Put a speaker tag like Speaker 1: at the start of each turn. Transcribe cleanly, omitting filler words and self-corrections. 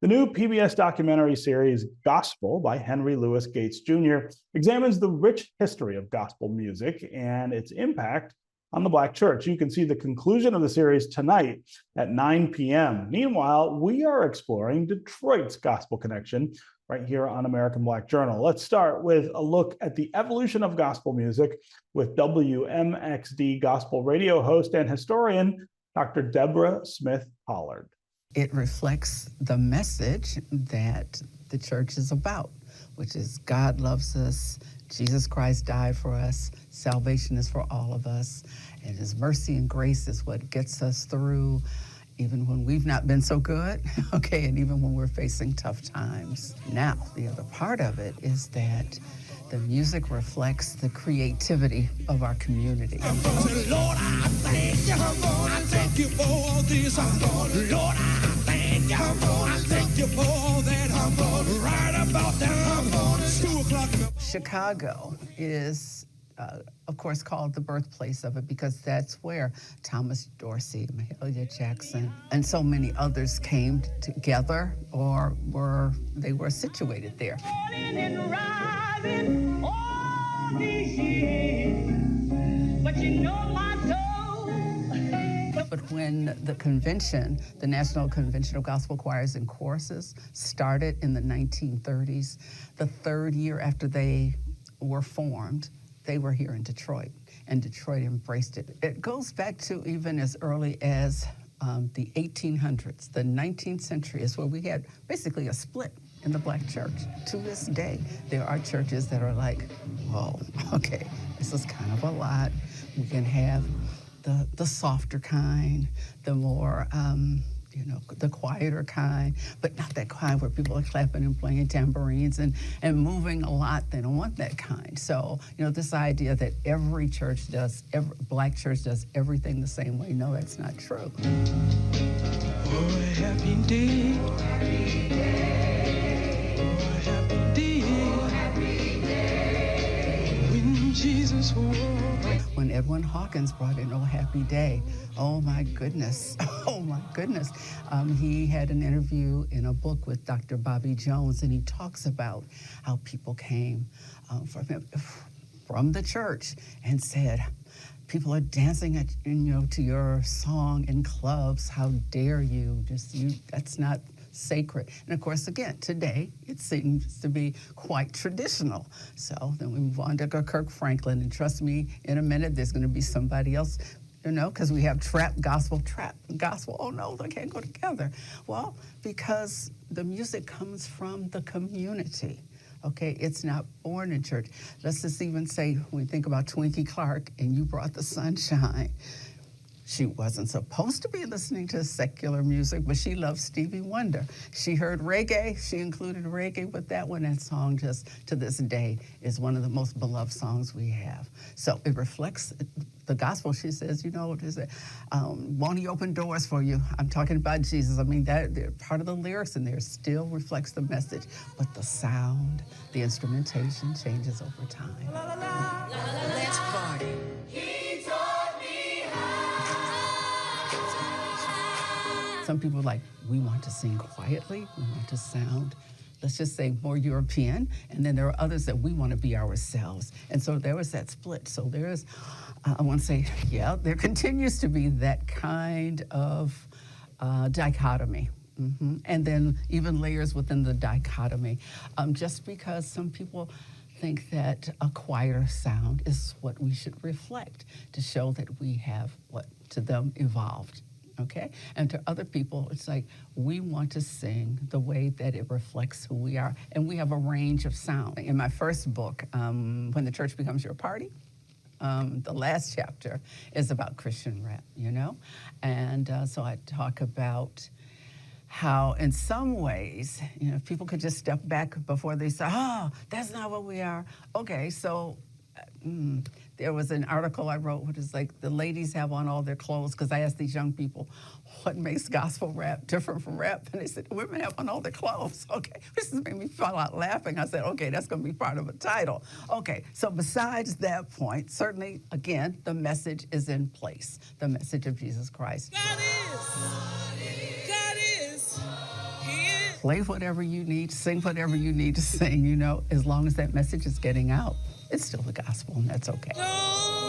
Speaker 1: The new PBS documentary series Gospel by Henry Louis Gates Jr. examines the rich history of gospel music and its impact on the Black church. You can see the conclusion of the series tonight at 9 p.m. Meanwhile, we are exploring Detroit's gospel connection right here on American Black Journal. Let's start with a look at the evolution of gospel music with WMXD gospel radio host and historian, Dr. Deborah Smith Pollard.
Speaker 2: It reflects the message that the church is about, which is God loves us, Jesus Christ died for us, salvation is for all of us, and his mercy and grace is what gets us through even when we've not been so good, okay, and even when we're facing tough times. Now, the other part of it is that the music reflects the creativity of our community.
Speaker 3: Lord, I thank you for all this. Lord, I thank you for all that. Right about now, 2 o'clock.
Speaker 2: Chicago is, of course, called the birthplace of it because that's where Thomas Dorsey, Mahalia Jackson, and so many others came together or were situated there. But you know my soul. But when the convention, the National Convention of Gospel Choirs and Choruses, started in the 1930s, the third year after they were formed, they were here in Detroit, and Detroit embraced it. It goes back to even as early as the 1800s. The 19th century is where we had basically a split in the Black church. To this day, there are churches that are like, whoa, okay, this is kind of a lot. We can have the softer kind, the more, the quieter kind, but not that kind where people are clapping and playing tambourines and moving a lot. They don't want that kind. So, this idea that every Black church does everything the same way, no, that's not true.
Speaker 3: Oh, happy day. Happy day. Jesus
Speaker 2: when Edwin Hawkins brought in Oh Happy Day, oh my goodness, he had an interview in a book with Dr. Bobby Jones, and he talks about how people came from the church and said, people are dancing to your song in clubs. How dare you? That's not sacred. And of course, again, today, it seems to be quite traditional. So then we move on to Kirk Franklin, and trust me, in a minute, there's going to be somebody else, because we have trap, gospel. Oh no, they can't go together. Well, because the music comes from the community. Okay, it's not born in church. Let's just even say, when we think about Twinkie Clark and You Brought the Sunshine, she wasn't supposed to be listening to secular music, but she loved Stevie Wonder. She heard reggae, she included reggae with that one. That song just to this day is one of the most beloved songs we have. So it reflects the gospel. She says, won't he open doors for you? I'm talking about Jesus. I mean, that part of the lyrics in there still reflects the message, but the sound, the instrumentation changes over time.
Speaker 3: Let's party.
Speaker 2: Some people are like, we want to sing quietly, we want to sound, let's just say, more European, and then there are others that we want to be ourselves. And so there was that split. So there is, I want to say, there continues to be that kind of dichotomy. Mm-hmm. And then even layers within the dichotomy. Just because some people think that a quieter sound is what we should reflect to show that we have, to them, evolved. Okay? And to other people, it's like, we want to sing the way that it reflects who we are. And we have a range of sound. In my first book, When the Church Becomes Your Party, the last chapter is about Christian rap, And so I talk about how, in some ways, if people could just step back before they say, oh, that's not what we are. Okay, so there was an article I wrote, which is like, the ladies have on all their clothes, because I asked these young people, what makes gospel rap different from rap? And they said, women have on all their clothes. Okay, this made me fall out laughing. I said, okay, that's going to be part of a title. Okay, so besides that point, certainly, again, the message is in place, the message of Jesus Christ.
Speaker 3: God is. He is.
Speaker 2: play whatever you need, sing whatever you need to sing, as long as that message is getting out. It's still the gospel, and that's okay.